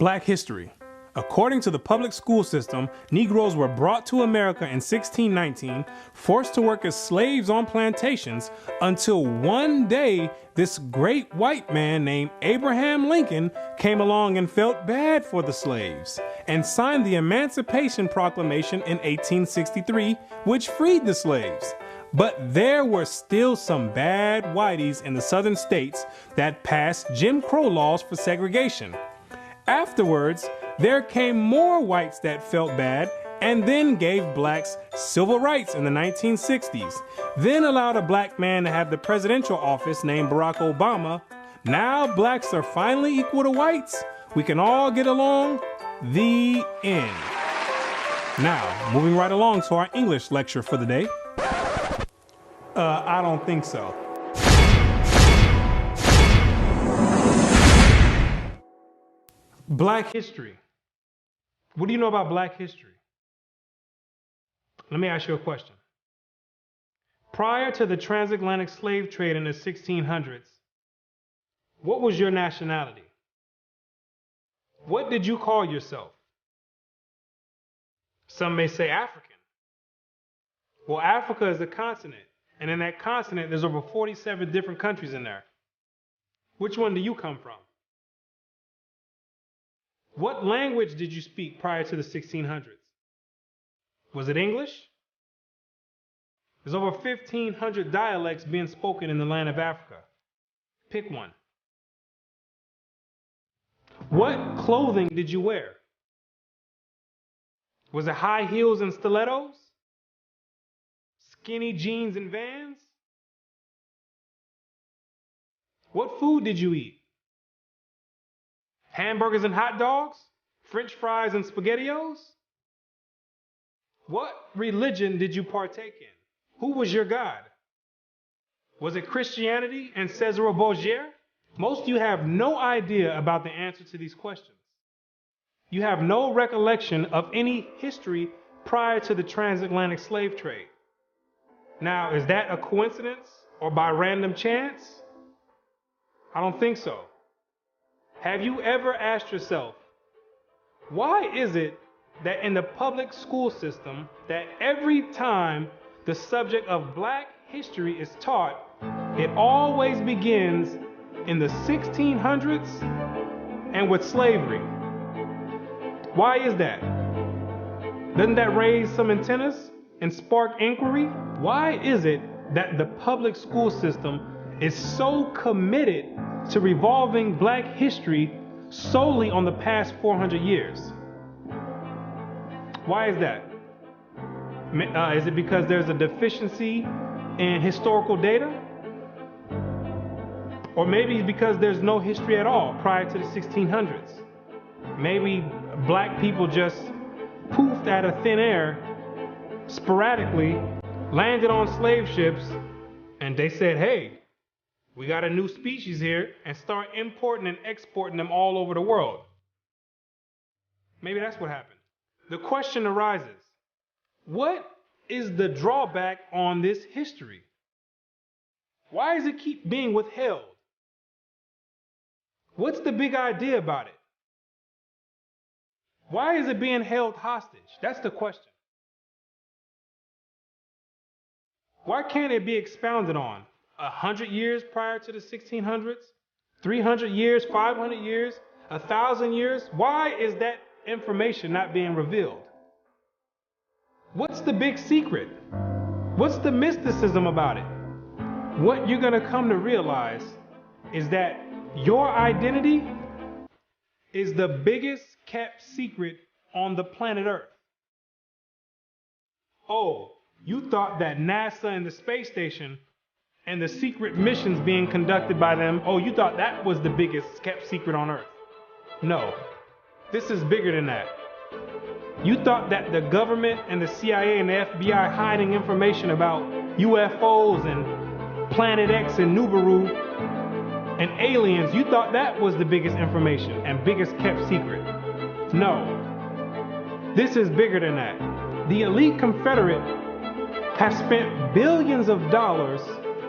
Black history. According to the public school system, Negroes were brought to America in 1619, forced to work as slaves on plantations, until one day this great white man named Abraham Lincoln came along and felt bad for the slaves and signed the Emancipation Proclamation in 1863, which freed the slaves. But there were still some bad whiteys in the southern states that passed Jim Crow laws for segregation. Afterwards, there came more whites that felt bad and then gave blacks civil rights in the 1960s, then allowed a black man to have the presidential office named Barack Obama. Now blacks are finally equal to whites. We can all get along. The end. Now, moving right along to our English lecture for the day. I don't think so. Black history. What do you know about Black history? Let me ask you a question. Prior to the transatlantic slave trade in the 1600s, what was your nationality? What did you call yourself? Some may say African. Well, Africa is a continent, and in that continent, there's over 47 different countries in there. Which one do you come from? What language did you speak prior to the 1600s? Was it English? There's over 1,500 dialects being spoken in the land of Africa. Pick one. What clothing did you wear? Was it high heels and stilettos? Skinny jeans and Vans? What food did you eat? Hamburgers and hot dogs? French fries and SpaghettiOs? What religion did you partake in? Who was your God? Was it Christianity and Cesare Borgia? Most of you have no idea about the answer to these questions. You have no recollection of any history prior to the transatlantic slave trade. Now, is that a coincidence or by random chance? I don't think so. Have you ever asked yourself, why is it that in the public school system that every time the subject of Black history is taught, it always begins in the 1600s and with slavery? Why is that? Doesn't that raise some antennas and spark inquiry? Why is it that the public school system is so committed to revolving Black history solely on the past 400 years? Why is that? Is it because there's a deficiency in historical data? Or maybe because there's no history at all prior to the 1600s? Maybe Black people just poofed out of thin air, sporadically, landed on slave ships, and they said, hey, we got a new species here, and start importing and exporting them all over the world. Maybe that's what happened. The question arises, what is the drawback on this history? Why does it keep being withheld? What's the big idea about it? Why is it being held hostage? That's the question. Why can't it be expounded on? 100 years prior to the 1600s? 300 years, 500 years, 1,000 years? Why is that information not being revealed? What's the big secret? What's the mysticism about it? What you're going to come to realize is that your identity is the biggest kept secret on the planet Earth. Oh, you thought that NASA and the space station and the secret missions being conducted by them, oh, you thought that was the biggest kept secret on Earth. No, this is bigger than that. You thought that the government and the CIA and the FBI hiding information about UFOs and Planet X and Nibiru and aliens, you thought that was the biggest information and biggest kept secret. No, this is bigger than that. The elite Confederate has spent billions of dollars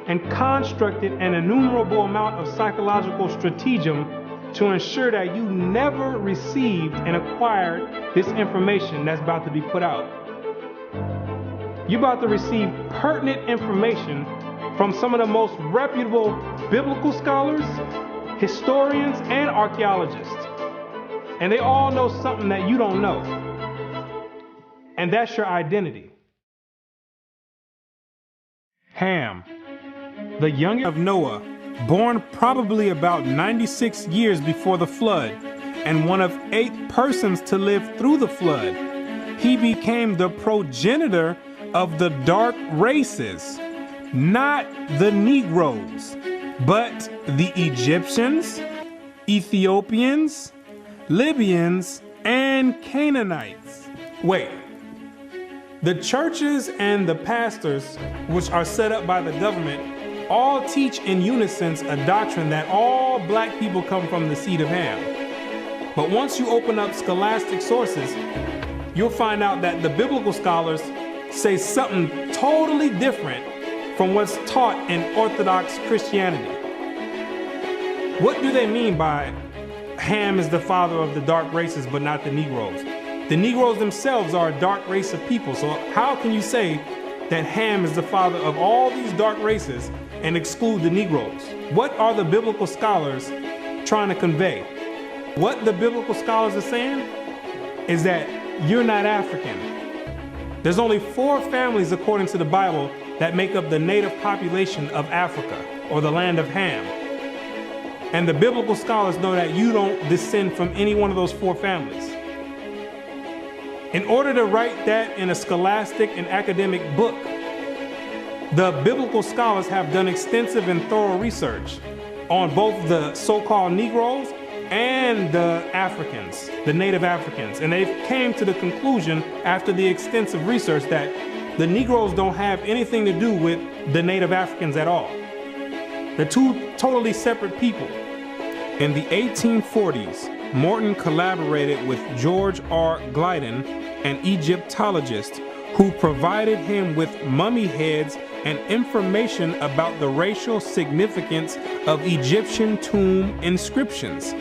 and constructed an innumerable amount of psychological stratagem to ensure that you never received and acquired this information that's about to be put out. You're about to receive pertinent information from some of the most reputable biblical scholars, historians, and archaeologists. And they all know something that you don't know. And that's your identity. Ham, the youngest of Noah, born probably about 96 years before the flood, and one of 8 persons to live through the flood. He became the progenitor of the dark races, not the Negroes, but the Egyptians, Ethiopians, Libyans, and Canaanites. Wait, the churches and the pastors, which are set up by the government, all teach in unison a doctrine that all black people come from the seed of Ham. But once you open up scholastic sources, you'll find out that the biblical scholars say something totally different from what's taught in Orthodox Christianity. What do they mean by Ham is the father of the dark races but not the Negroes? The Negroes themselves are a dark race of people, so how can you say that Ham is the father of all these dark races and exclude the Negroes? What are the biblical scholars trying to convey? What the biblical scholars are saying is that you're not African. There's only 4 families according to the Bible that make up the native population of Africa, or the land of Ham. And the biblical scholars know that you don't descend from any one of those 4 families. In order to write that in a scholastic and academic book, the biblical scholars have done extensive and thorough research on both the so-called Negroes and the Africans, the native Africans. And they came to the conclusion after the extensive research that the Negroes don't have anything to do with the native Africans at all. They're 2 totally separate people. In the 1840s, Morton collaborated with George R. Gliddon, an Egyptologist, who provided him with mummy heads and information about the racial significance of Egyptian tomb inscriptions.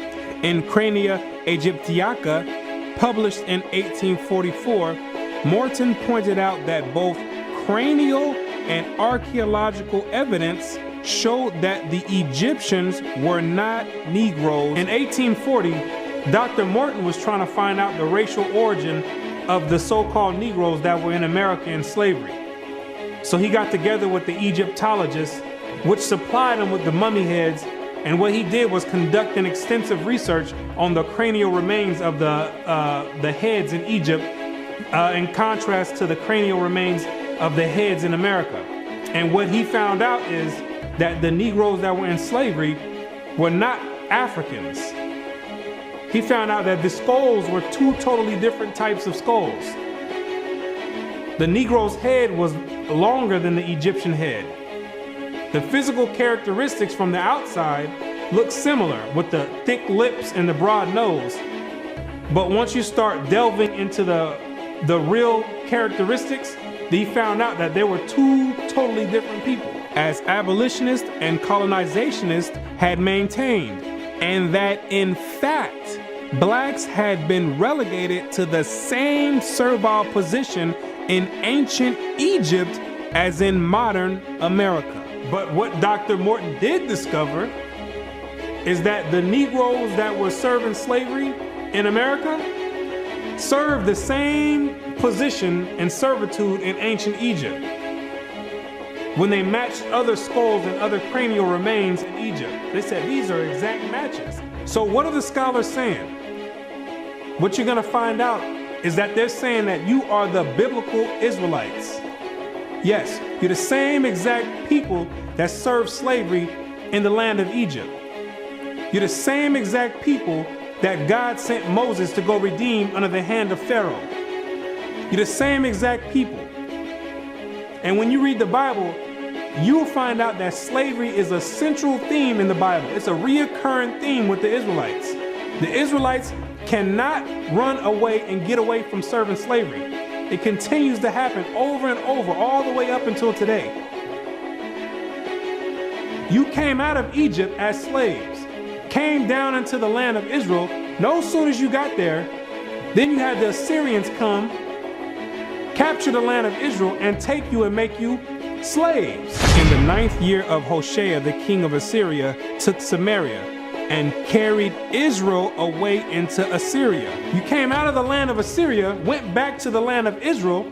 In Crania Aegyptiaca, published in 1844, Morton pointed out that both cranial and archaeological evidence showed that the Egyptians were not Negroes. In 1840, Dr. Morton was trying to find out the racial origin of the so-called Negroes that were in America in slavery. So he got together with the Egyptologists, which supplied him with the mummy heads, and what he did was conduct an extensive research on the cranial remains of the heads in Egypt, in contrast to the cranial remains of the heads in America. And what he found out is that the Negroes that were in slavery were not Africans. He found out that the skulls were 2 totally different types of skulls. The Negro's head was longer than the Egyptian head. The physical characteristics from the outside look similar, with the thick lips and the broad nose. But once you start delving into the real characteristics, he found out that there were 2 totally different people, as abolitionists and colonizationists had maintained, and that in fact, blacks had been relegated to the same servile position in ancient Egypt as in modern America. But what Dr. Morton did discover is that the Negroes that were serving slavery in America served the same position and servitude in ancient Egypt when they matched other skulls and other cranial remains in Egypt. They said these are exact matches. So what are the scholars saying? What you're going to find out is that they're saying that you are the biblical Israelites. Yes, you're the same exact people that served slavery in the land of Egypt. You're the same exact people that God sent Moses to go redeem under the hand of Pharaoh. You're the same exact people. And when you read the Bible, you'll find out that slavery is a central theme in the Bible. It's a reoccurring theme with the Israelites. The Israelites cannot run away and get away from serving slavery. It continues to happen over and over, all the way up until today. You came out of Egypt as slaves. came down into the land of Israel, no sooner as you got there, then you had the Assyrians come, capture the land of Israel, and take you and make you slaves. In the 9th year of Hoshea, the king of Assyria took Samaria and carried Israel away into Assyria. You came out of the land of Assyria, went back to the land of Israel.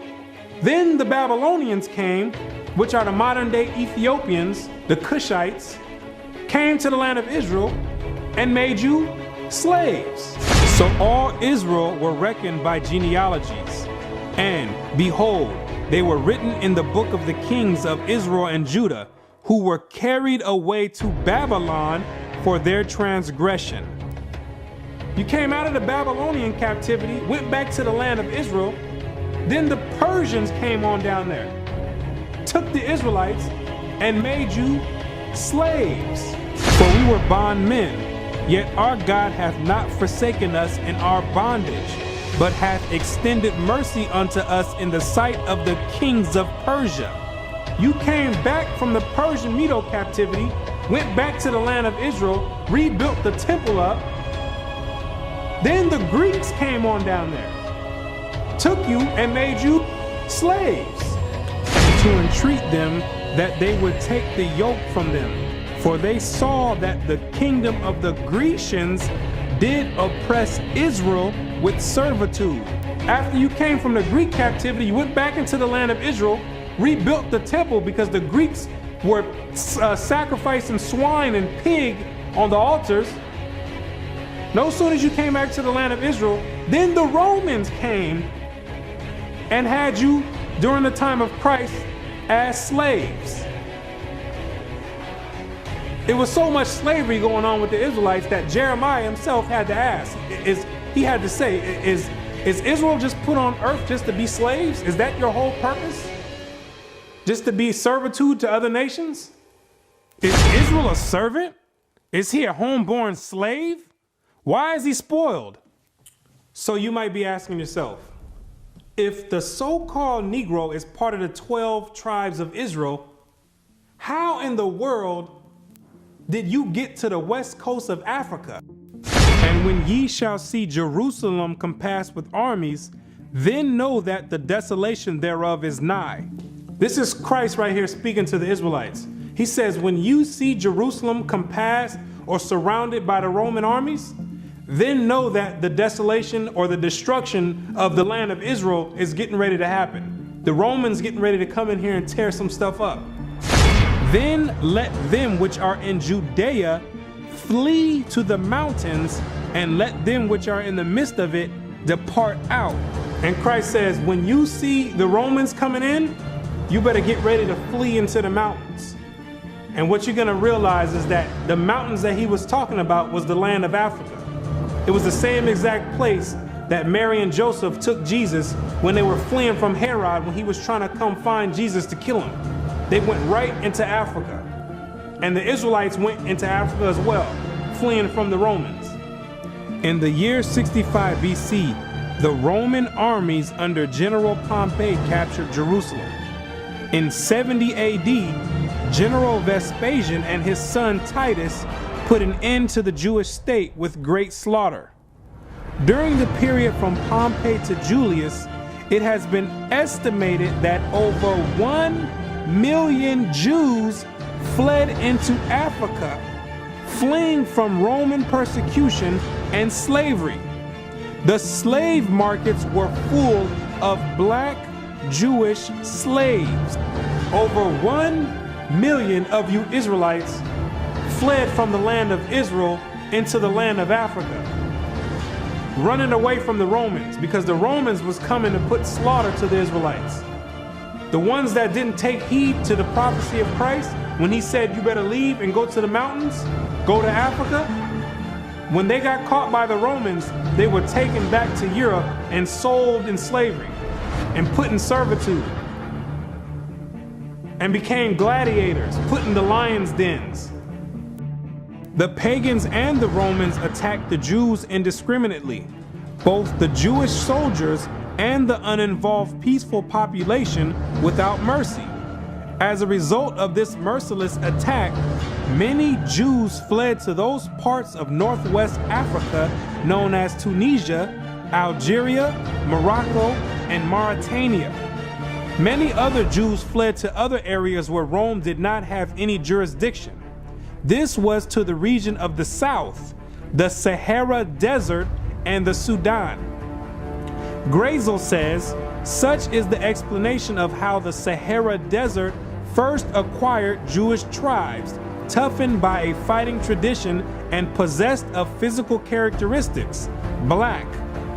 Then the Babylonians came, which are the modern day Ethiopians, the Cushites, came to the land of Israel and made you slaves. So all Israel were reckoned by genealogies. And behold, they were written in the book of the kings of Israel and Judah, who were carried away to Babylon for their transgression. You came out of the Babylonian captivity, went back to the land of Israel. Then the Persians came on down there, took the Israelites and made you slaves. For we were bondmen, yet our God hath not forsaken us in our bondage, but hath extended mercy unto us in the sight of the kings of Persia. You came back from the Persian Medo captivity, went back to the land of Israel, rebuilt the temple up. Then the Greeks came on down there, took you and made you slaves, and to entreat them that they would take the yoke from them. For they saw that the kingdom of the Grecians did oppress Israel with servitude. After you came from the Greek captivity, you went back into the land of Israel, rebuilt the temple because the Greeks were sacrificing swine and pig on the altars. No sooner as you came back to the land of Israel, then the Romans came and had you during the time of Christ as slaves. It was so much slavery going on with the Israelites that Jeremiah himself had to ask, is Israel just put on earth just to be slaves? Is that your whole purpose? Just to be servitude to other nations? Is Israel a servant? Is he a homeborn slave? Why is he spoiled? So you might be asking yourself, if the so-called Negro is part of the 12 tribes of Israel, how in the world did you get to the west coast of Africa? And when ye shall see Jerusalem compassed with armies, then know that the desolation thereof is nigh. This is Christ right here speaking to the Israelites. He says, when you see Jerusalem compassed or surrounded by the Roman armies, then know that the desolation or the destruction of the land of Israel is getting ready to happen. The Romans getting ready to come in here and tear some stuff up. Then let them which are in Judea flee to the mountains, and let them which are in the midst of it depart out. And Christ says, when you see the Romans coming in, you better get ready to flee into the mountains. And what you're gonna realize is that the mountains that he was talking about was the land of Africa. It was the same exact place that Mary and Joseph took Jesus when they were fleeing from Herod when he was trying to come find Jesus to kill him. They went right into Africa. And the Israelites went into Africa as well, fleeing from the Romans. In the year 65 BC, the Roman armies under General Pompey captured Jerusalem. In 70 AD, General Vespasian and his son Titus put an end to the Jewish state with great slaughter. During the period from Pompey to Julius, it has been estimated that over 1 million Jews fled into Africa, fleeing from Roman persecution and slavery. The slave markets were full of black Jewish slaves. Over 1 million of you Israelites fled from the land of Israel into the land of Africa, running away from the Romans because the Romans was coming to put slaughter to the Israelites. The ones that didn't take heed to the prophecy of Christ when he said you better leave and go to the mountains, go to Africa, when they got caught by the Romans, they were taken back to Europe and sold in slavery and put in servitude and became gladiators, put in the lions' dens. The pagans and the Romans attacked the Jews indiscriminately. Both the Jewish soldiers and the uninvolved peaceful population without mercy. As a result of this merciless attack, Many Jews fled to those parts of northwest Africa known as Tunisia, Algeria, Morocco, and Mauritania. Many other Jews fled to other areas where Rome did not have any jurisdiction. This was to the region of the south, the Sahara Desert, and the Sudan. Grazel says, such is the explanation of how the Sahara Desert first acquired Jewish tribes, toughened by a fighting tradition and possessed of physical characteristics, black,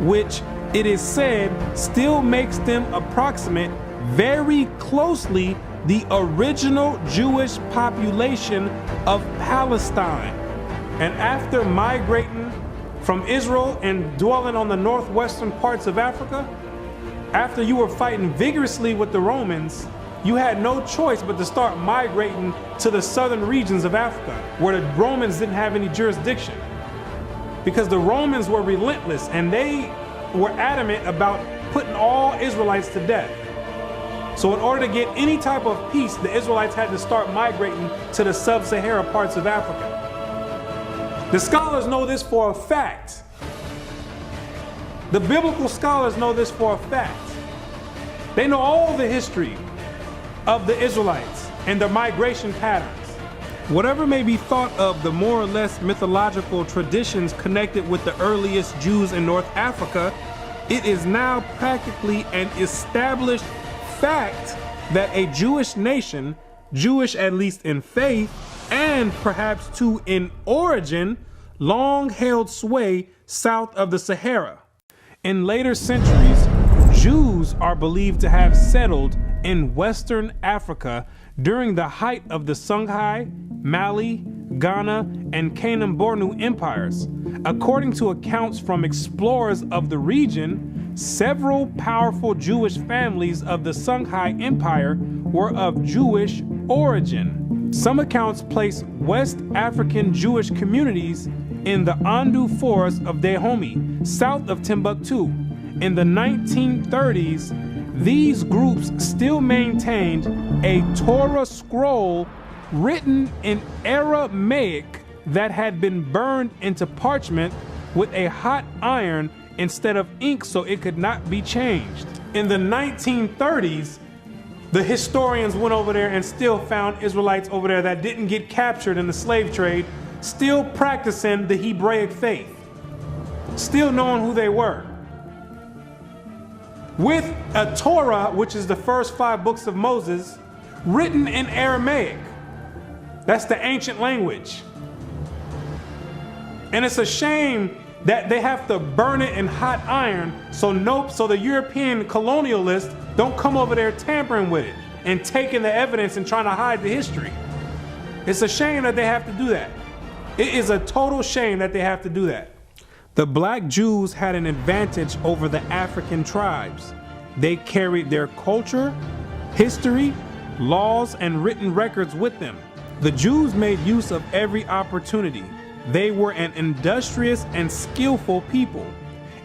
which it is said still makes them approximate very closely the original Jewish population of Palestine. And after migrating from Israel and dwelling on the northwestern parts of Africa, after you were fighting vigorously with the Romans, you had no choice but to start migrating to the southern regions of Africa, where the Romans didn't have any jurisdiction. Because the Romans were relentless and they were adamant about putting all Israelites to death. So in order to get any type of peace, the Israelites had to start migrating to the sub-Sahara parts of Africa. The scholars know this for a fact. The biblical scholars know this for a fact. They know all the history of the Israelites and their migration patterns. Whatever may be thought of the more or less mythological traditions connected with the earliest Jews in North Africa, it is now practically an established fact that a Jewish nation, Jewish at least in faith and perhaps too in origin, long held sway south of the Sahara. In later centuries, Jews are believed to have settled in Western Africa during the height of the Songhai, Mali, Ghana, and Kanem-Bornu empires. According to accounts from explorers of the region, several powerful Jewish families of the Songhai Empire were of Jewish origin. Some accounts place West African Jewish communities in the Andu Forest of Dahomey, south of Timbuktu. In the 1930s, these groups still maintained a Torah scroll written in Aramaic that had been burned into parchment with a hot iron instead of ink so it could not be changed. In the 1930s, the historians went over there and still found Israelites over there that didn't get captured in the slave trade, still practicing the Hebraic faith, still knowing who they were. With a Torah, which is the first 5 books of Moses, written in Aramaic. That's the ancient language. And it's a shame that they have to burn it in hot iron so the European colonialists don't come over there tampering with it and taking the evidence and trying to hide the history. It's a shame that they have to do that. It is a total shame that they have to do that. The black Jews had an advantage over the African tribes. They carried their culture, history, laws, and written records with them. The Jews made use of every opportunity. They were an industrious and skillful people.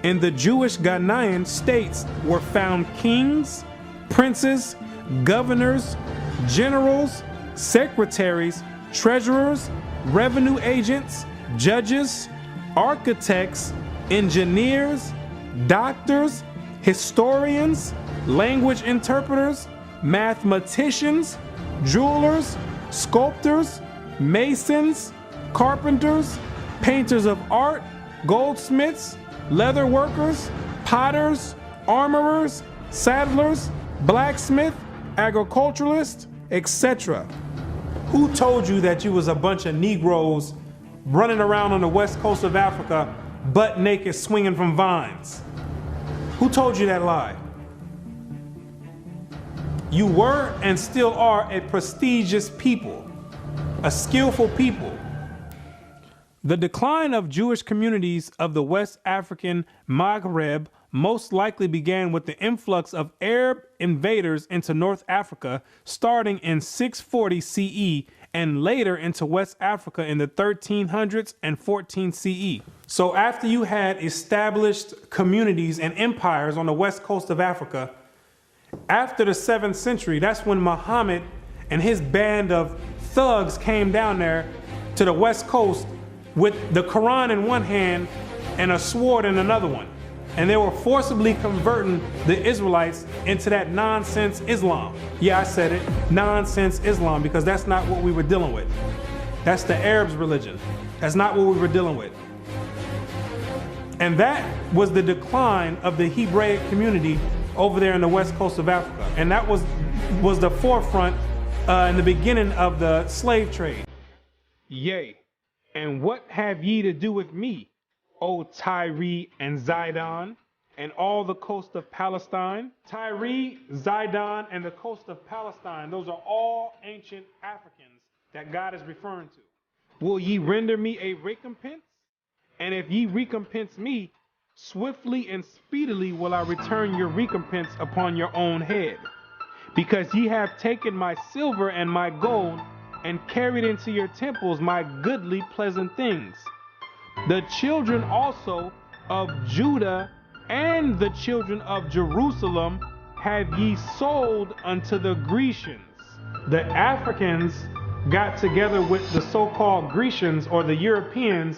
In the Jewish Ghanaian states were found kings, princes, governors, generals, secretaries, treasurers, revenue agents, judges, architects, engineers, doctors, historians, language interpreters, mathematicians, jewelers, sculptors, masons, carpenters, painters of art, goldsmiths, leather workers, potters, armorers, saddlers, blacksmith, agriculturalists, etc. Who told you that you was a bunch of Negroes running around on the west coast of Africa, butt naked, swinging from vines? Who told you that lie? You were and still are a prestigious people, a skillful people. The decline of Jewish communities of the West African Maghreb most likely began with the influx of Arab invaders into North Africa starting in 640 CE and later into West Africa in the 1300s and 14 CE. So after you had established communities and empires on the west coast of Africa, after the 7th century, that's when Muhammad and his band of thugs came down there to the West Coast with the Quran in one hand and a sword in another one. And they were forcibly converting the Israelites into that nonsense Islam. Yeah, I said it, nonsense Islam, because that's not what we were dealing with. That's the Arabs' religion. That's not what we were dealing with. And that was the decline of the Hebraic community over there in the west coast of Africa. And that was the forefront in the beginning of the slave trade. Yea, and what have ye to do with me, O Tyre and Zidon, and all the coast of Palestine? Tyre, Zidon, and the coast of Palestine, those are all ancient Africans that God is referring to. Will ye render me a recompense? And if ye recompense me, swiftly and speedily will I return your recompense upon your own head. Because ye have taken my silver and my gold, and carried into your temples my goodly pleasant things. The children also of Judah and the children of Jerusalem have ye sold unto the Grecians. The Africans got together with the so-called Grecians or the Europeans,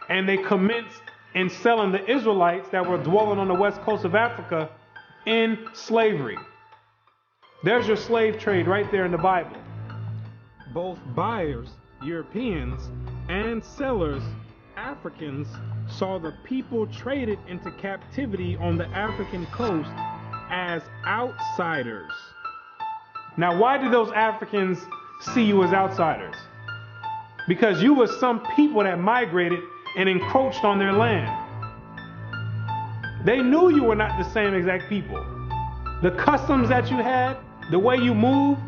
and they commenced in selling the Israelites that were dwelling on the west coast of Africa in slavery. There's your slave trade right there in the Bible. Both buyers, Europeans, and sellers, Africans, saw the people traded into captivity on the African coast as outsiders. Now, why did those Africans see you as outsiders? Because you were some people that migrated and encroached on their land. They knew you were not the same exact people. The customs that you had, the way you moved,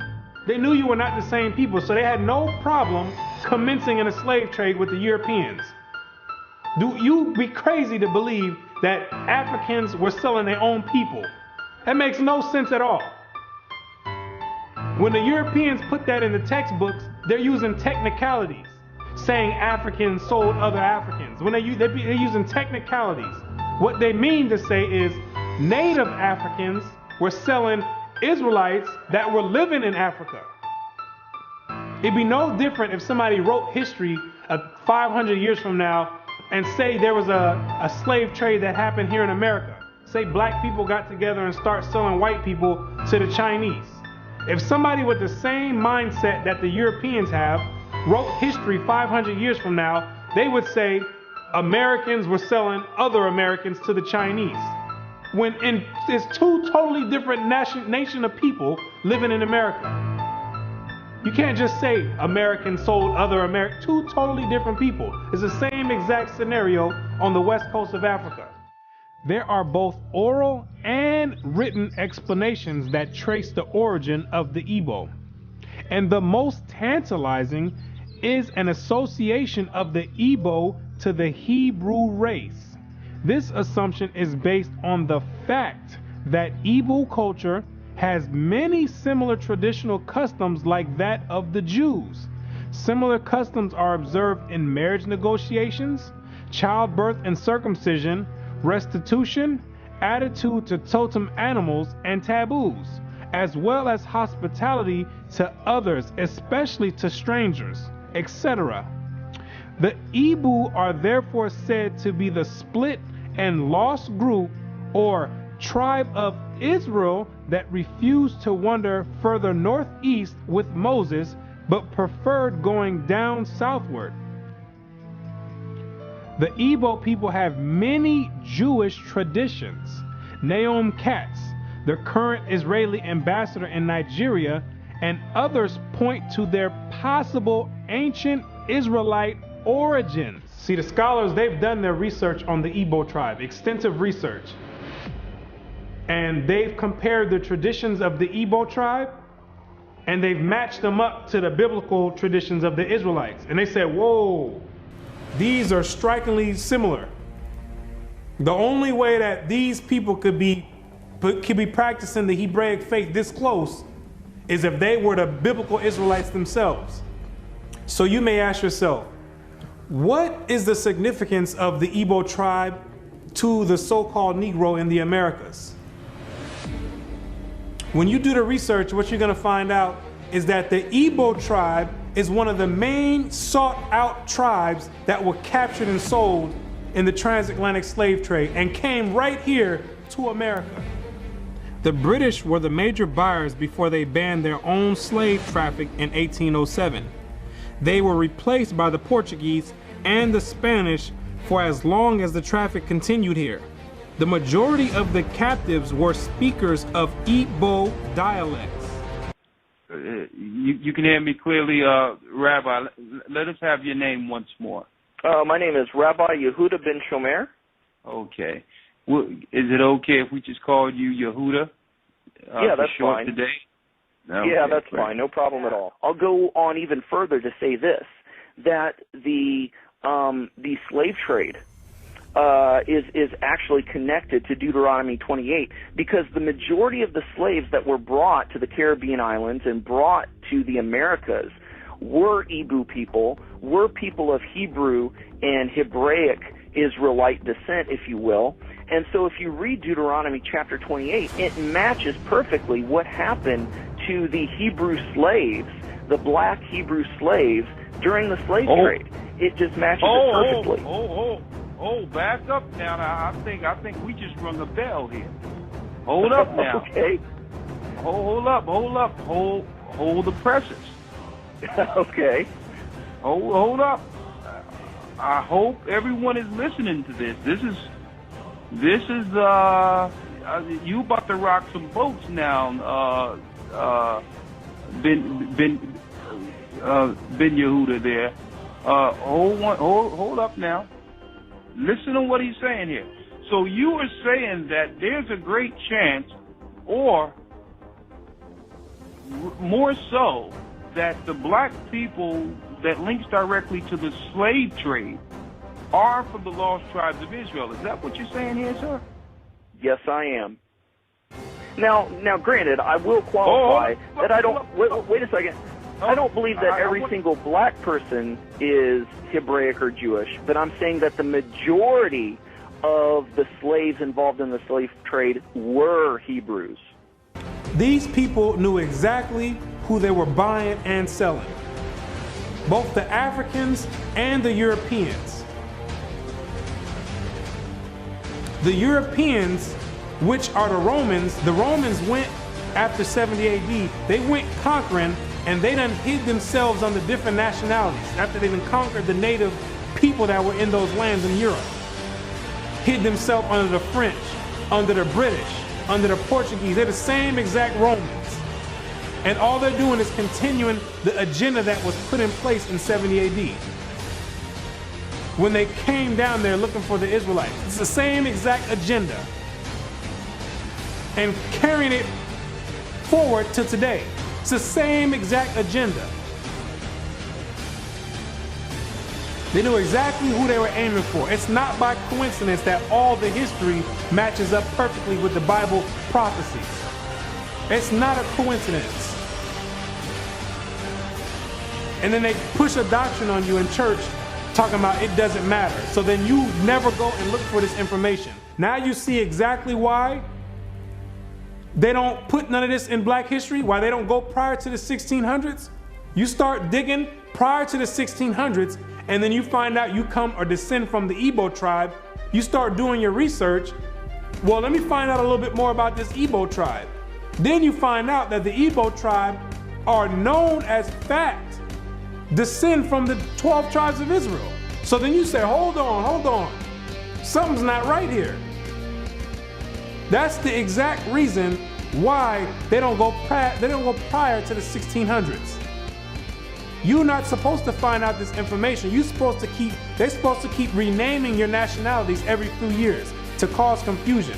they knew you were not the same people, so they had no problem commencing in a slave trade with the Europeans. Do you be crazy to believe that Africans were selling their own people? That makes no sense at all. When the Europeans put that in the textbooks, they're using technicalities, saying Africans sold other Africans. When they're using technicalities, what they mean to say is native Africans were selling Israelites that were living in Africa. It'd be no different if somebody wrote history 500 years from now and say there was a slave trade that happened here in America. Say black people got together and start selling white people to the Chinese. If somebody with the same mindset that the Europeans have wrote history 500 years from now, they would say Americans were selling other Americans to the Chinese. When it's two totally different nation of people living in America. You can't just say Americans sold other Americans. Two totally different people. It's the same exact scenario on the west coast of Africa. There are both oral and written explanations that trace the origin of the Igbo. And the most tantalizing is an association of the Igbo to the Hebrew race. This assumption is based on the fact that Igbo culture has many similar traditional customs like that of the Jews. Similar customs are observed in marriage negotiations, childbirth and circumcision, restitution, attitude to totem animals and taboos, as well as hospitality to others, especially to strangers, etc. The Igbo are therefore said to be the split and lost group or tribe of Israel that refused to wander further northeast with Moses, but preferred going down southward. The Igbo people have many Jewish traditions. Naomi Katz, the current Israeli ambassador in Nigeria, and others point to their possible ancient Israelite origins. See, the scholars, they've done their research on the Igbo tribe, extensive research. And they've compared the traditions of the Igbo tribe, and they've matched them up to the biblical traditions of the Israelites. And they said, whoa, these are strikingly similar. The only way that these people could be practicing the Hebraic faith this close is if they were the biblical Israelites themselves. So you may ask yourself, what is the significance of the Igbo tribe to the so-called Negro in the Americas? When you do the research, what you're going to find out is that the Igbo tribe is one of the main sought-out tribes that were captured and sold in the transatlantic slave trade and came right here to America. The British were the major buyers before they banned their own slave traffic in 1807. They were replaced by the Portuguese and the Spanish for as long as the traffic continued here. The majority of the captives were speakers of Igbo dialects. You can hear me clearly, Rabbi. Let us have your name once more. My name is Rabbi Yehuda Ben Shomer. Okay. Well, is it okay if we just called you Yehuda? Yeah, that's fine. Today? Okay, yeah, that's great. fine. No problem at all. I'll go on even further to say this, that the slave trade is actually connected to Deuteronomy 28, because the majority of the slaves that were brought to the Caribbean islands and brought to the Americas were Igbo people, were people of Hebrew and Hebraic Israelite descent, if you will. And so if you read Deuteronomy chapter 28, it matches perfectly what happened to the Hebrew slaves, the black Hebrew slaves, during the slave trade. It just matches it perfectly. Back up now. I think we just rung a bell here. Hold up now. Okay. Hold up. Hold the presses. Okay. Hold up. I hope everyone is listening to this. This is you about to rock some boats now, Ben Yehuda there. Hold up now. Listen to what he's saying here. So you are saying that there's a great chance, or more so, that the black people that links directly to the slave trade are from the lost tribes of Israel. Is that what you're saying here, sir? Yes, I am. Now, granted, I will qualify that I don't. Wait a second. I don't believe that every single black person is Hebraic or Jewish, but I'm saying that the majority of the slaves involved in the slave trade were Hebrews. These people knew exactly who they were buying and selling, both the Africans and the Europeans. The Europeans, which are the Romans went after 70 AD, they went conquering, and they done hid themselves under different nationalities after they done conquered the native people that were in those lands in Europe. Hid themselves under the French, under the British, under the Portuguese. They're the same exact Romans. And all they're doing is continuing the agenda that was put in place in 70 AD. When they came down there looking for the Israelites. It's the same exact agenda. And carrying it forward to today. It's the same exact agenda. They knew exactly who they were aiming for. It's not by coincidence that all the history matches up perfectly with the Bible prophecies. It's not a coincidence. And then they push a doctrine on you in church talking about it doesn't matter. So then you never go and look for this information. Now you see exactly why they don't put none of this in black history, why they don't go prior to the 1600s. You start digging prior to the 1600s, and then you find out you come or descend from the Igbo tribe. You start doing your research. Well, let me find out a little bit more about this Igbo tribe. Then you find out that the Igbo tribe are known as fact descend from the 12 tribes of Israel. So then you say, hold on. Something's not right here. That's the exact reason why they don't go prior to the 1600s. You're not supposed to find out this information. They're supposed to keep renaming your nationalities every few years to cause confusion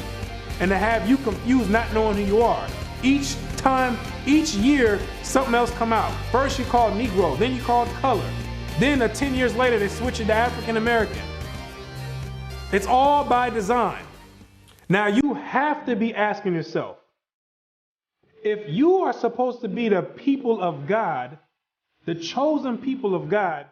and to have you confused, not knowing who you are. Each year, something else come out. First you called Negro, then you called color. Then 10 years later, they switch it to African American. It's all by design. Now you have to be asking yourself, if you are supposed to be the people of God, the chosen people of God,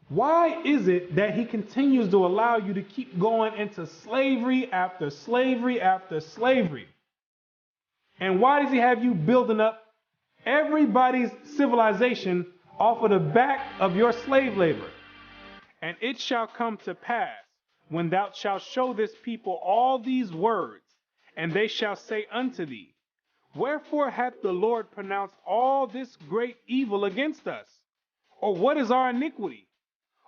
why is it that he continues to allow you to keep going into slavery after slavery after slavery? And why does he have you building up everybody's civilization off of the back of your slave labor. And it shall come to pass, when thou shalt show this people all these words, and they shall say unto thee, wherefore hath the Lord pronounced all this great evil against us? Or what is our iniquity?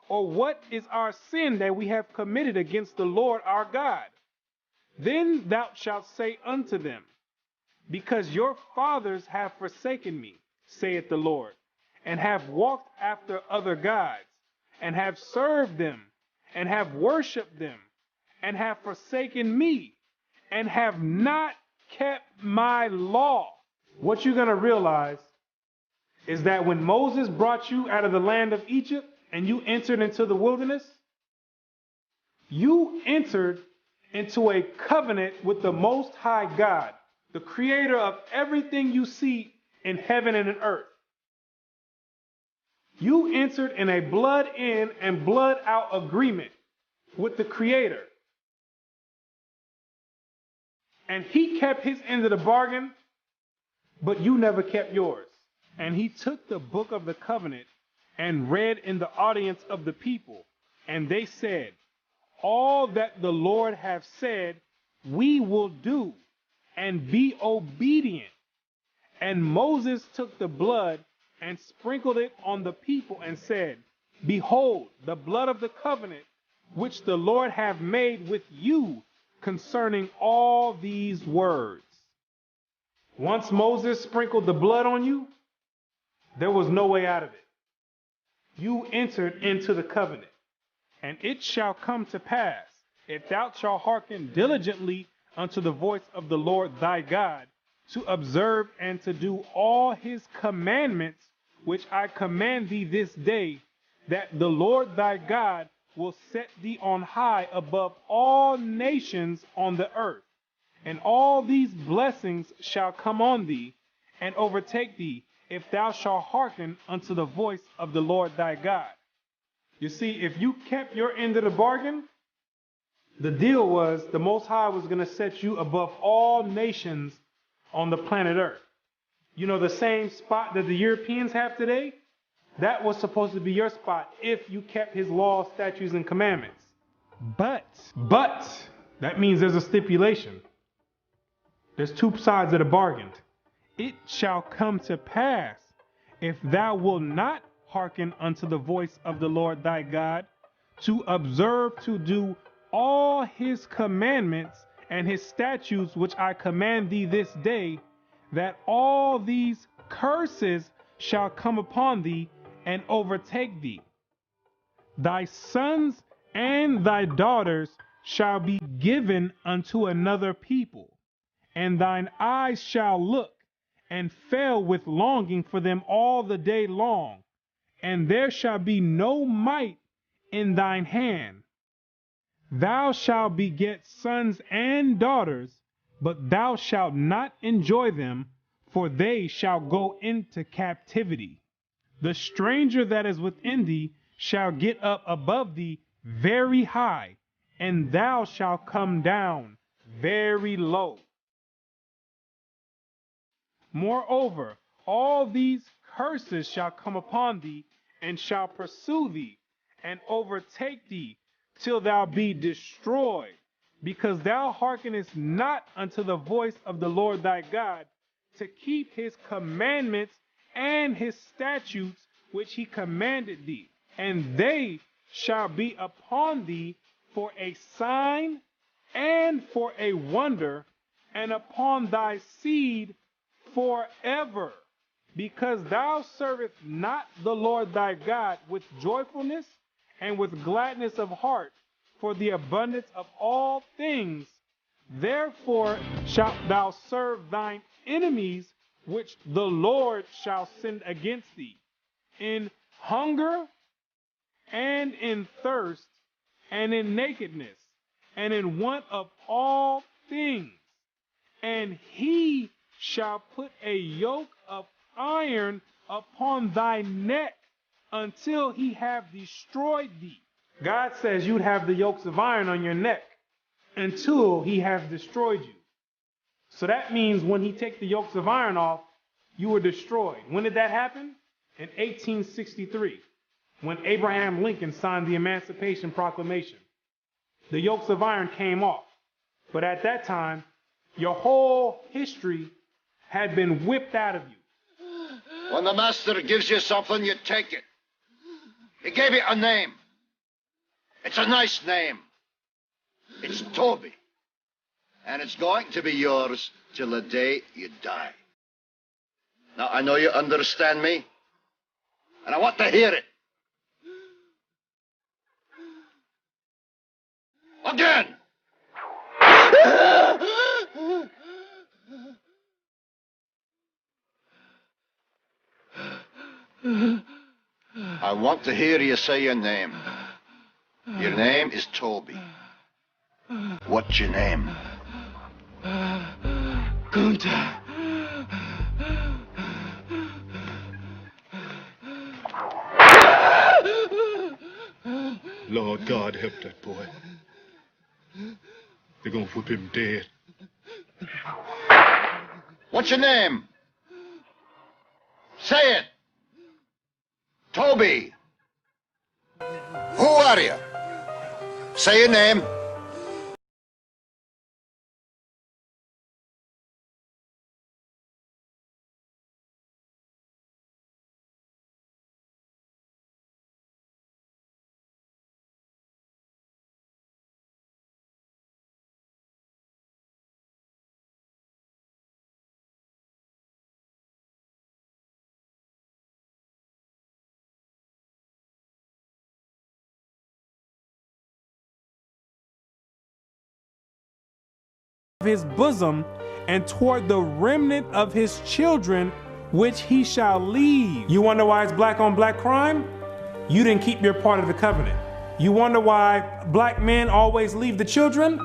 Or what is our sin that we have committed against the Lord our God? Then thou shalt say unto them, because your fathers have forsaken me, saith the Lord, and have walked after other gods, and have served them, and have worshipped them, and have forsaken me, and have not kept my law. What you're going to realize is that when Moses brought you out of the land of Egypt and you entered into the wilderness, you entered into a covenant with the Most High God, the creator of everything you see in heaven and in earth. You entered in a blood in and blood out agreement with the creator. And he kept his end of the bargain, but you never kept yours. And he took the book of the covenant and read in the audience of the people. And they said, all that the Lord hath said, we will do, and be obedient. And Moses took the blood and sprinkled it on the people and said, behold, the blood of the covenant which the Lord hath made with you concerning all these words. Once Moses sprinkled the blood on you, there was no way out of it. You entered into the covenant. And it shall come to pass, if thou shalt hearken diligently unto the voice of the Lord thy God, to observe and to do all his commandments, which I command thee this day, that the Lord thy God will set thee on high above all nations on the earth. And all these blessings shall come on thee and overtake thee, if thou shalt hearken unto the voice of the Lord thy God. You see, if you kept your end of the bargain, the deal was the Most High was going to set you above all nations on the planet Earth. You know, the same spot that the Europeans have today, that was supposed to be your spot if you kept his laws, statutes, and commandments. But, that means there's a stipulation. There's two sides of the bargain. It shall come to pass, if thou wilt not hearken unto the voice of the Lord thy God, to observe to do all his commandments and his statutes which I command thee this day, that all these curses shall come upon thee and overtake thee. Thy sons and thy daughters shall be given unto another people, and thine eyes shall look and fail with longing for them all the day long, and there shall be no might in thine hand. Thou shalt beget sons and daughters, but thou shalt not enjoy them, for they shall go into captivity. The stranger that is within thee shall get up above thee very high, and thou shalt come down very low. Moreover, all these curses shall come upon thee, and shall pursue thee, and overtake thee, till thou be destroyed, because thou hearkenest not unto the voice of the Lord thy God, to keep his commandments and his statutes which he commanded thee. And they shall be upon thee for a sign and for a wonder, and upon thy seed forever, because thou servest not the Lord thy God with joyfulness and with gladness of heart for the abundance of all things. Therefore shalt thou serve thine enemies, which the Lord shall send against thee, in hunger and in thirst and in nakedness and in want of all things. And he shall put a yoke of iron upon thy neck until he have destroyed thee. God says you'd have the yokes of iron on your neck until he has destroyed you. So that means when he takes the yokes of iron off, you were destroyed. When did that happen? in 1863 when Abraham Lincoln signed the Emancipation Proclamation. The yokes of iron came off. But at that time, your whole history had been whipped out of you. When the master gives you something, you take it. He gave you a name. It's a nice name. It's Toby. And it's going to be yours till the day you die. Now, I know you understand me, and I want to hear it. Again! I want to hear you say your name. Your name is Toby. What's your name? Kunta. Lord God, help that boy. They're gonna whip him dead. What's your name? Say it. Toby. Who are you? Say your name. His bosom and toward the remnant of his children which he shall leave. You wonder why it's black on black crime? You didn't keep your part of the covenant. You wonder why black men always leave the children?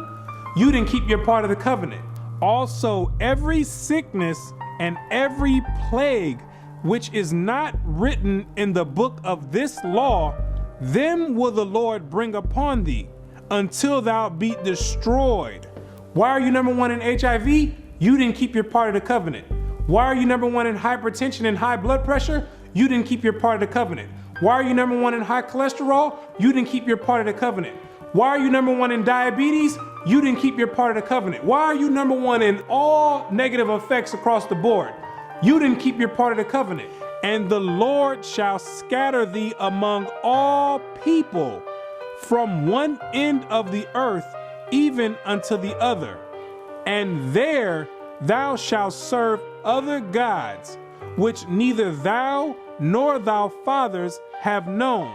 You didn't keep your part of the covenant. Also, every sickness and every plague which is not written in the book of this law, them will the Lord bring upon thee until thou be destroyed. Why are you number one in HIV? You didn't keep your part of the covenant. Why are you number one in hypertension and high blood pressure? You didn't keep your part of the covenant. Why are you number one in high cholesterol? You didn't keep your part of the covenant. Why are you number one in diabetes? You didn't keep your part of the covenant. Why are you number one in all negative effects across the board? You didn't keep your part of the covenant. And the Lord shall scatter thee among all people from one end of the earth even unto the other, and there thou shalt serve other gods, which neither thou nor thy fathers have known,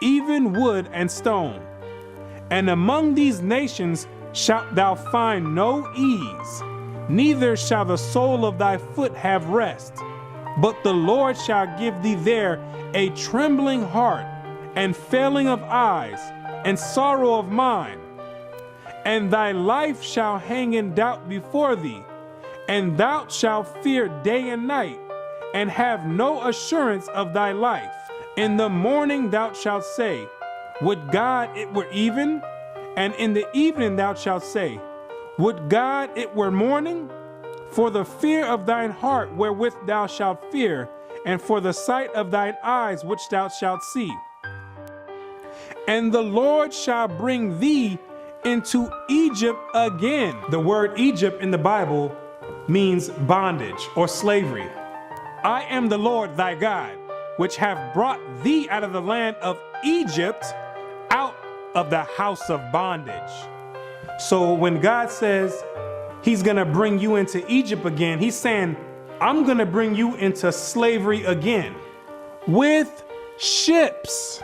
even wood and stone. And among these nations shalt thou find no ease, neither shall the sole of thy foot have rest. But the Lord shall give thee there a trembling heart, and failing of eyes, and sorrow of mind. And thy life shall hang in doubt before thee, and thou shalt fear day and night, and have no assurance of thy life. In the morning thou shalt say, would God it were even? And in the evening thou shalt say, would God it were morning? For the fear of thine heart wherewith thou shalt fear, and for the sight of thine eyes which thou shalt see. And the Lord shall bring thee into Egypt again. The word Egypt in the Bible means bondage or slavery. I am the Lord thy God, which have brought thee out of the land of Egypt, out of the house of bondage. So when God says he's gonna bring you into Egypt again, he's saying, I'm gonna bring you into slavery again with ships.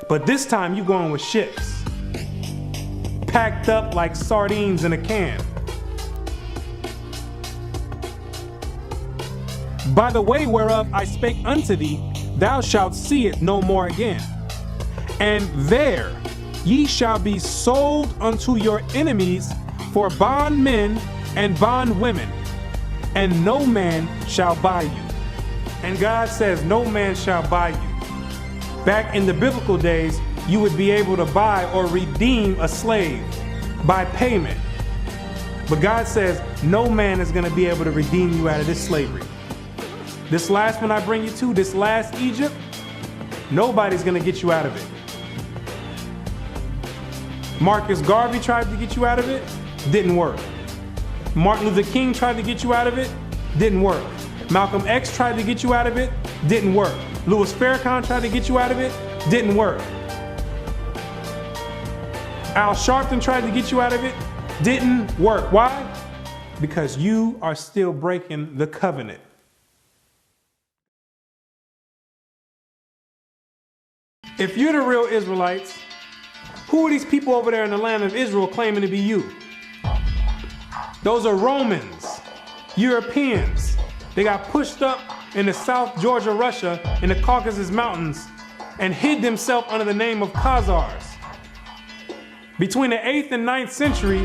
But this time you're going with ships, packed up like sardines in a can. By the way whereof I spake unto thee, thou shalt see it no more again. And there ye shall be sold unto your enemies for bondmen and bondwomen, and no man shall buy you. And God says no man shall buy you. Back in the biblical days, you would be able to buy or redeem a slave by payment. But God says no man is going to be able to redeem you out of this slavery. this last one I bring you to, this last Egypt, nobody's going to get you out of it. Marcus Garvey tried to get you out of it, didn't work. Martin Luther King tried to get you out of it, didn't work. Malcolm X tried to get you out of it, didn't work. Louis Farrakhan tried to get you out of it, didn't work. Al Sharpton tried to get you out of it, didn't work. Why? Because you are still breaking the covenant. If you're the real Israelites, who are these people over there in the land of Israel claiming to be you? Those are Romans, Europeans. They got pushed up in the South Georgia, Russia, in the Caucasus Mountains, and hid themselves under the name of Khazars. Between the 8th and 9th century,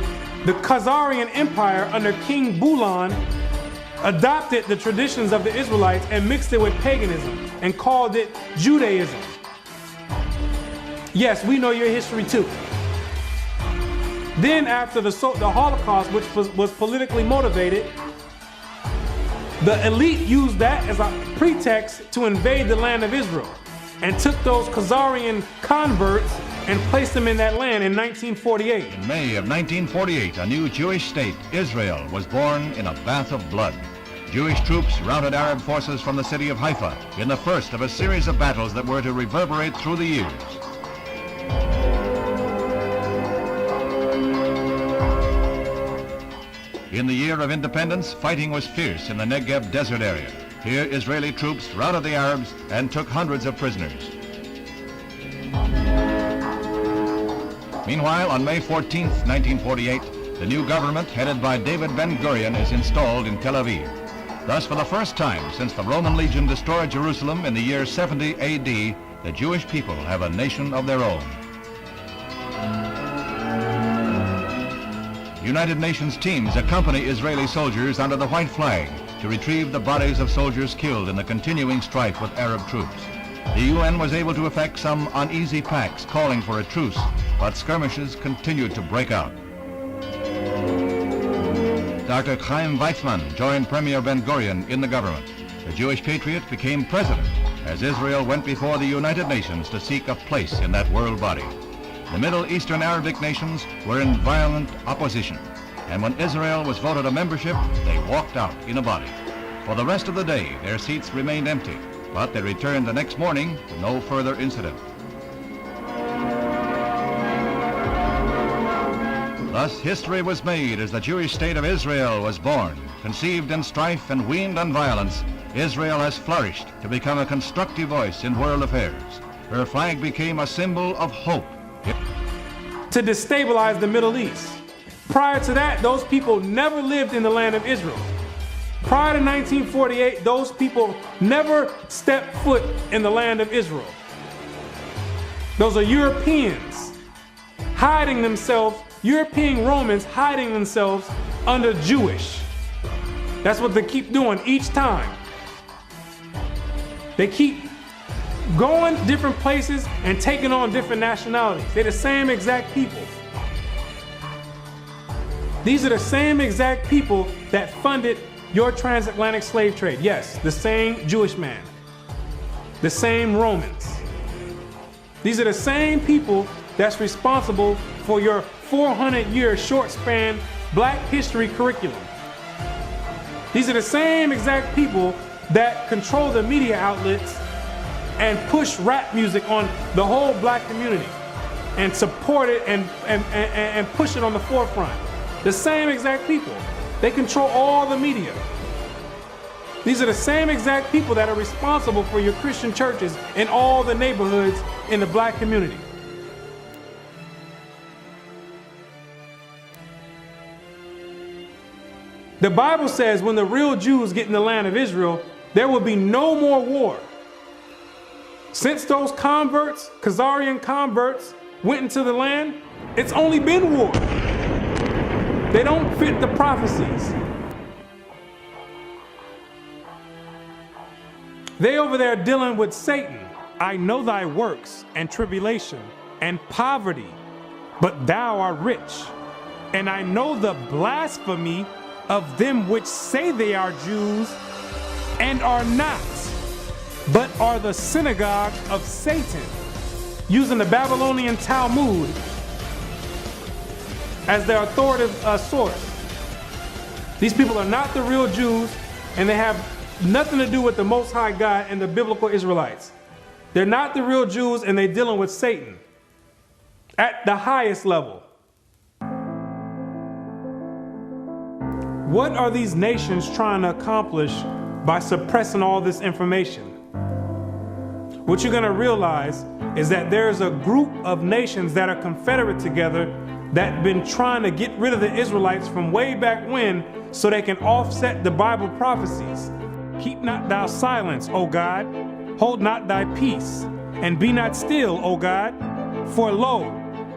the Khazarian Empire under King Bulan adopted the traditions of the Israelites and mixed it with paganism and called it Judaism. Yes, we know your history too. Then after the Holocaust, which was politically motivated, the elite used that as a pretext to invade the land of Israel and took those Khazarian converts and placed them in that land in 1948. In May of 1948, a new Jewish state, Israel, was born in a bath of blood. Jewish troops routed Arab forces from the city of Haifa in the first of a series of battles that were to reverberate through the years. In the year of independence, fighting was fierce in the Negev desert area. Here, Israeli troops routed the Arabs and took hundreds of prisoners. Meanwhile, on May 14, 1948, the new government headed by David Ben-Gurion is installed in Tel Aviv. Thus, for the first time since the Roman legion destroyed Jerusalem in the year 70 AD, the Jewish people have a nation of their own. United Nations teams accompany Israeli soldiers under the white flag to retrieve the bodies of soldiers killed in the continuing strife with Arab troops. The UN was able to effect some uneasy pacts calling for a truce, but skirmishes continued to break out. Dr. Chaim Weizmann joined Premier Ben-Gurion in the government. The Jewish patriot became president as Israel went before the United Nations to seek a place in that world body. The Middle Eastern Arabic nations were in violent opposition, and when Israel was voted a membership, they walked out in a body. For the rest of the day, their seats remained empty, but they returned the next morning to no further incident. Thus, history was made as the Jewish state of Israel was born. Conceived in strife and weaned on violence, Israel has flourished to become a constructive voice in world affairs. Her flag became a symbol of hope. To destabilize the Middle East. Prior to that, those people never lived in the land of Israel. Prior to 1948, those people never stepped foot in the land of Israel. Those are Europeans hiding themselves, European Romans hiding themselves under Jewish. That's what they keep doing each time. They keep going different places and taking on different nationalities. They're the same exact people. These are the same exact people that funded your transatlantic slave trade. Yes, the same Jewish man, the same Romans. These are the same people that's responsible for your 400-year short span Black history curriculum. These are the same exact people that control the media outlets and push rap music on the whole Black community and support it and push it on the forefront. The same exact people. They control all the media. These are the same exact people that are responsible for your Christian churches in all the neighborhoods in the Black community. The Bible says when the real Jews get in the land of Israel, there will be no more war. Since those converts, Khazarian converts, went into the land, it's only been war. They don't fit the prophecies. They over there dealing with Satan. I know thy works and tribulation and poverty, but thou art rich. And I know the blasphemy of them which say they are Jews and are not, but are the synagogue of Satan, using the Babylonian Talmud as their authoritative source. These people are not the real Jews, and they have nothing to do with the Most High God and the biblical Israelites. They're not the real Jews, and they're dealing with Satan at the highest level. What are these nations trying to accomplish by suppressing all this information? What you're going to realize is that there's a group of nations that are confederate together that have been trying to get rid of the Israelites from way back when so they can offset the Bible prophecies. Keep not thou silence, O God, hold not thy peace, and be not still, O God, for lo,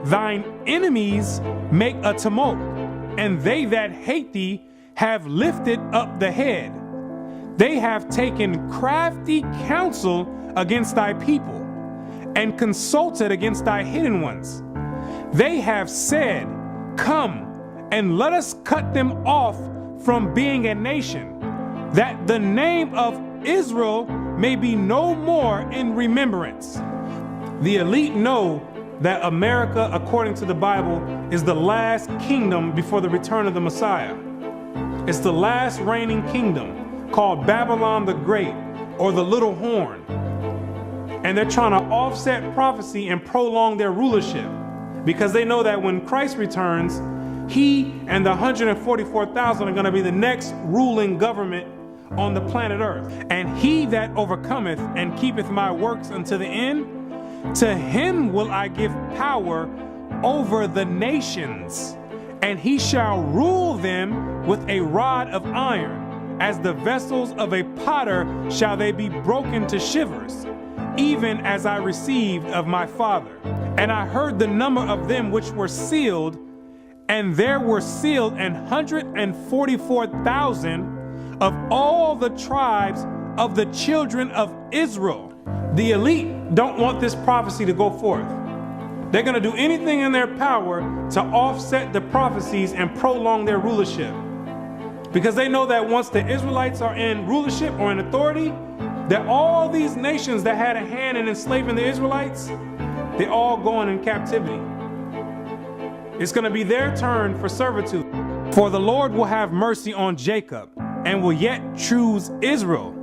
thine enemies make a tumult, and they that hate thee have lifted up the head. They have taken crafty counsel against thy people, and consulted against thy hidden ones. They have said, come, and let us cut them off from being a nation, that the name of Israel may be no more in remembrance. The elite know that America, according to the Bible, is the last kingdom before the return of the Messiah. It's the last reigning kingdom, called Babylon the Great, or the Little Horn. And they're trying to offset prophecy and prolong their rulership, because they know that when Christ returns, he and the 144,000 are going to be the next ruling government on the planet Earth. And he that overcometh and keepeth my works unto the end, to him will I give power over the nations, and he shall rule them with a rod of iron. As the vessels of a potter shall they be broken to shivers, even as I received of my Father. And I heard the number of them which were sealed, and there were sealed 144,000 of all the tribes of the children of Israel. The elite don't want this prophecy to go forth. They're going to do anything in their power to offset the prophecies and prolong their rulership, because they know that once the Israelites are in rulership or in authority, that all these nations that had a hand in enslaving the Israelites, they're all going in captivity. It's going to be their turn for servitude. For the Lord will have mercy on Jacob, and will yet choose Israel,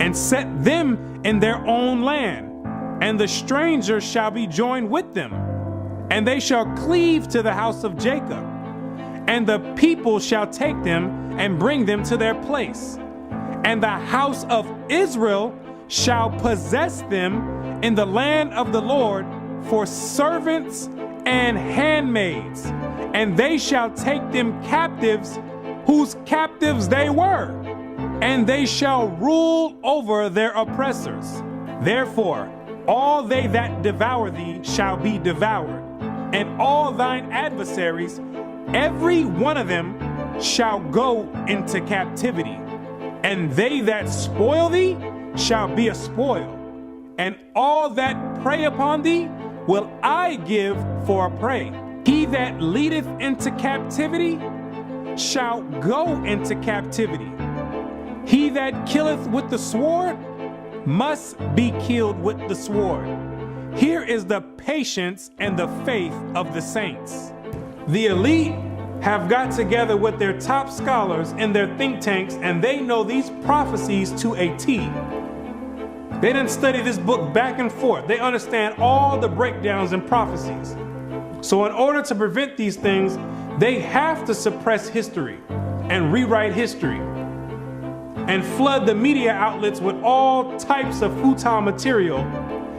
and set them in their own land. And the stranger shall be joined with them, and they shall cleave to the house of Jacob. And the people shall take them and bring them to their place. And the house of Israel shall possess them in the land of the Lord for servants and handmaids. And they shall take them captives, whose captives they were, and they shall rule over their oppressors. Therefore, all they that devour thee shall be devoured, and all thine adversaries, every one of them, shall go into captivity. And they that spoil thee shall be a spoil, and all that prey upon thee will I give for a prey. He that leadeth into captivity shall go into captivity. He that killeth with the sword must be killed with the sword. Here is the patience and the faith of the saints. The elite have got together with their top scholars in their think tanks, and they know these prophecies to a T. They didn't study this book back and forth. They understand all the breakdowns and prophecies. So in order to prevent these things, they have to suppress history and rewrite history and flood the media outlets with all types of futile material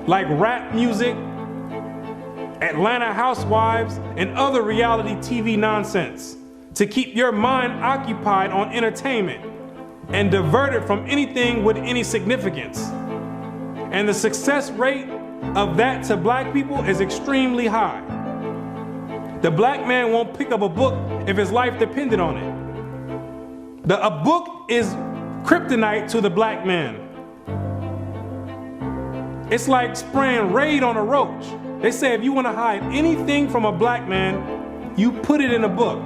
like rap music, Atlanta Housewives, and other reality TV nonsense to keep your mind occupied on entertainment and divert it from anything with any significance. And the success rate of that to black people is extremely high. The black man won't pick up a book if his life depended on it. A book is kryptonite to the black man. It's like spraying Raid on a roach. They say if you want to hide anything from a black man, you put it in a book.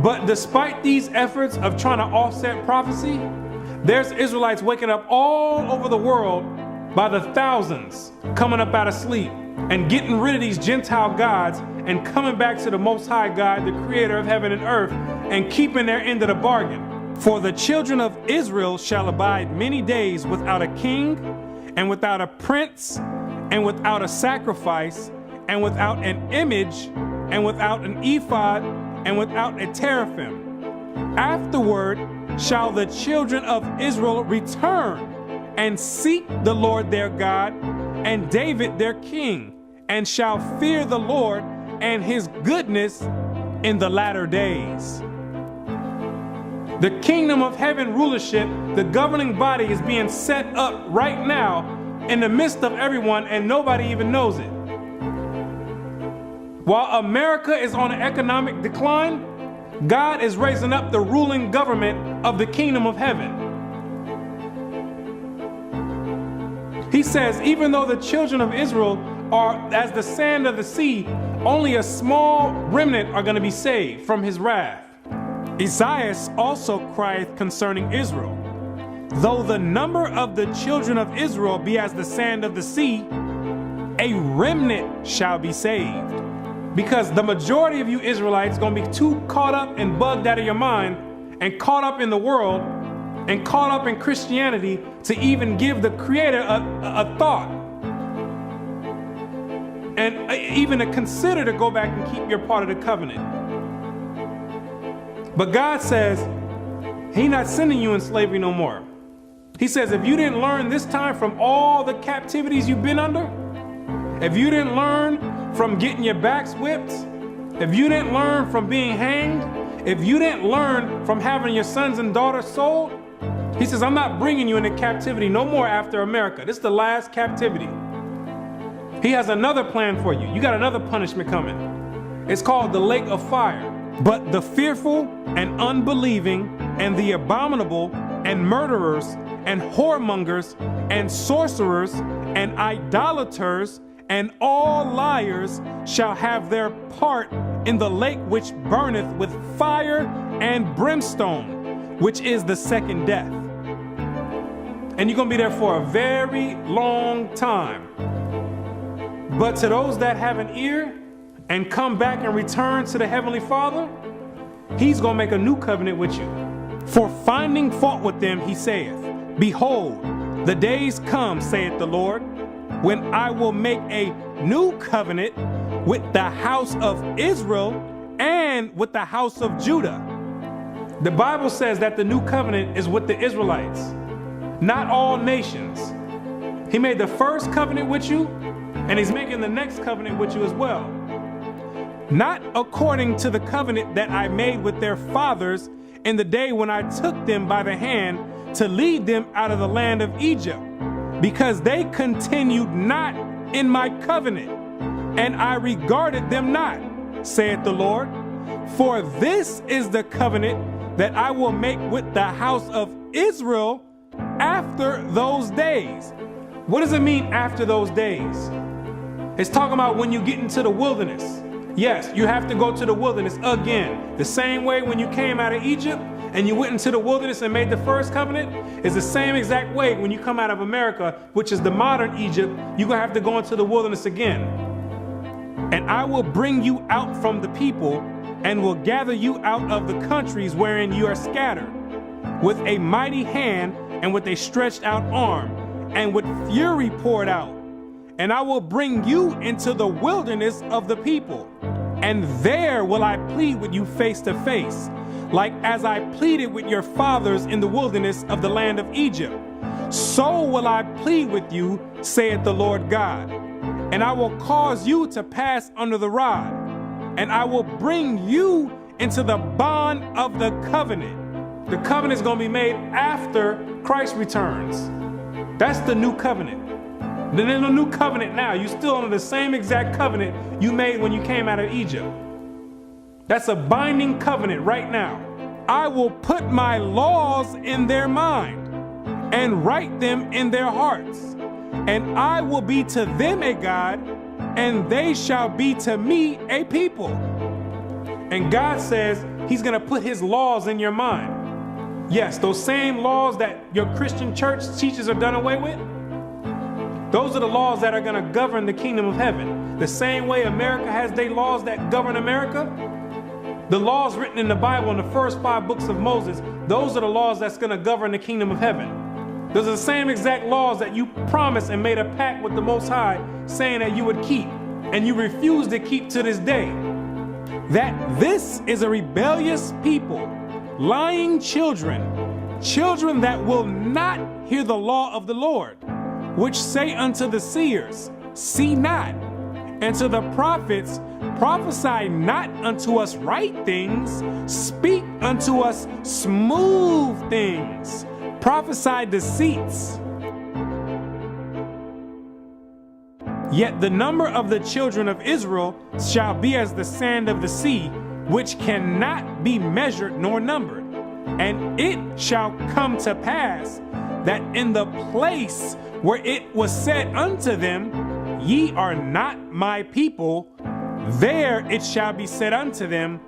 But despite these efforts of trying to offset prophecy, There's Israelites waking up all over the world by the thousands, coming up out of sleep and getting rid of these Gentile gods and coming back to the Most High God, the creator of heaven and earth, and keeping their end of the bargain. For the children of Israel shall abide many days without a king, and without a prince, and without a sacrifice, and without an image, and without an ephod, and without a teraphim. Afterward shall the children of Israel return and seek the Lord their God and David their king, and shall fear the Lord and his goodness in the latter days. The kingdom of heaven rulership, the governing body, is being set up right now in the midst of everyone, and nobody even knows it. While America is on an economic decline, God is raising up the ruling government of the kingdom of heaven. He says, even though the children of Israel are as the sand of the sea, only a small remnant are going to be saved from his wrath. Isaiah also crieth concerning Israel, though the number of the children of Israel be as the sand of the sea, a remnant shall be saved. Because the majority of you Israelites are going to be too caught up and bugged out of your mind and caught up in the world and caught up in Christianity to even give the Creator a thought and even to consider to go back and keep your part of the covenant. But God says He's not sending you in slavery no more. He says if you didn't learn this time from all the captivities you've been under, if you didn't learn from getting your backs whipped, if you didn't learn from being hanged, if you didn't learn from having your sons and daughters sold, He says, I'm not bringing you into captivity no more after America. This is the last captivity. He has another plan for you. You got another punishment coming. It's called the lake of fire. But the fearful and unbelieving and the abominable and murderers and whoremongers and sorcerers and idolaters and all liars shall have their part in the lake which burneth with fire and brimstone, which is the second death. And you're going to be there for a very long time. But to those that have an ear and come back and return to the Heavenly Father, He's going to make a new covenant with you. For finding fault with them, He saith, Behold, the days come, saith the Lord, when I will make a new covenant with the house of Israel and with the house of Judah. The Bible says that the new covenant is with the Israelites, not all nations. He made the first covenant with you, and He's making the next covenant with you as well. Not according to the covenant that I made with their fathers in the day when I took them by the hand to lead them out of the land of Egypt, because they continued not in my covenant, and I regarded them not, saith the Lord. For this is the covenant that I will make with the house of Israel after those days. What does it mean after those days? It's talking about when you get into the wilderness. Yes, you have to go to the wilderness again. The same way when you came out of Egypt and you went into the wilderness and made the first covenant is the same exact way when you come out of America, which is the modern Egypt, you're going to have to go into the wilderness again. And I will bring you out from the people and will gather you out of the countries wherein you are scattered, with a mighty hand and with a stretched out arm and with fury poured out. And I will bring you into the wilderness of the people, and there will I plead with you face to face, like as I pleaded with your fathers in the wilderness of the land of Egypt. So will I plead with you, saith the Lord God. And I will cause you to pass under the rod, and I will bring you into the bond of the covenant. The covenant is going to be made after Christ returns. That's the new covenant. There's a new covenant now. You're still under the same exact covenant you made when you came out of Egypt. That's a binding covenant right now. I will put my laws in their mind and write them in their hearts. And I will be to them a God, and they shall be to me a people. And God says He's going to put His laws in your mind. Yes, those same laws that your Christian church teaches are done away with, those are the laws that are going to govern the kingdom of heaven. The same way America has their laws that govern America, the laws written in the Bible in the first 5 books of Moses, those are the laws that's going to govern the kingdom of heaven. Those are the same exact laws that you promised and made a pact with the Most High saying that you would keep, and you refuse to keep to this day. That this is a rebellious people, lying children, children that will not hear the law of the Lord, which say unto the seers, see not, and to the prophets, prophesy not unto us right things, speak unto us smooth things, prophesy deceits. Yet the number of the children of Israel shall be as the sand of the sea, which cannot be measured nor numbered. And it shall come to pass that in the place where it was said unto them, ye are not my people, there it shall be said unto them,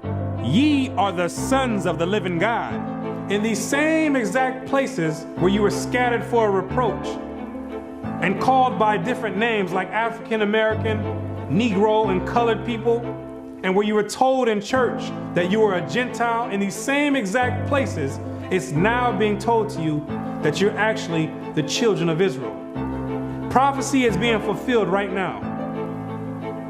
ye are the sons of the living God. In these same exact places where you were scattered for a reproach and called by different names like African American, Negro, and colored people, and where you were told in church that you were a Gentile, in these same exact places, it's now being told to you that you're actually the children of Israel. Prophecy is being fulfilled right now.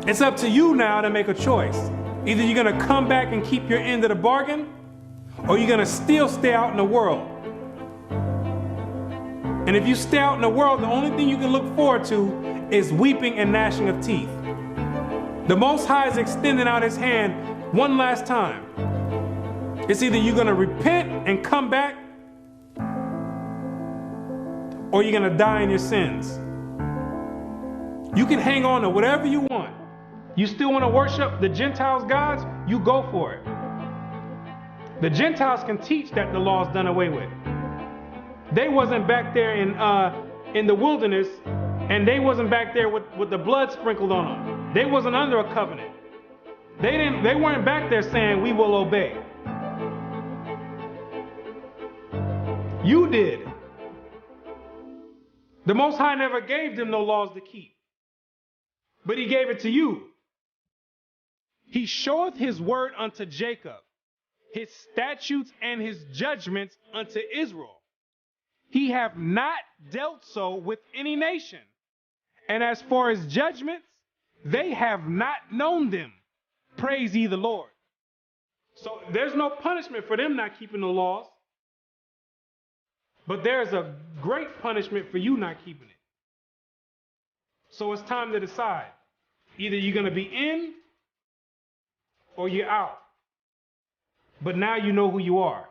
It's up to you now to make a choice. Either you're going to come back and keep your end of the bargain, or you're going to still stay out in the world. And if you stay out in the world, the only thing you can look forward to is weeping and gnashing of teeth. The Most High is extending out his hand one last time. It's either you're going to repent and come back, or you're going to die in your sins. You can hang on to whatever you want. You still want to worship the Gentiles' gods? You go for it. The Gentiles can teach that the law's done away with. They wasn't back there in the wilderness, and they wasn't back there with the blood sprinkled on them. They wasn't under a covenant. They weren't back there saying, we will obey. You did. The Most High never gave them no laws to keep, but he gave it to you. He showeth his word unto Jacob, his statutes and his judgments unto Israel. He hath not dealt so with any nation. And as for his judgments, they have not known them. Praise ye the Lord. So there's no punishment for them not keeping the laws. But there's a great punishment for you not keeping it. So it's time to decide. Either you're going to be in or you're out. But now you know who you are.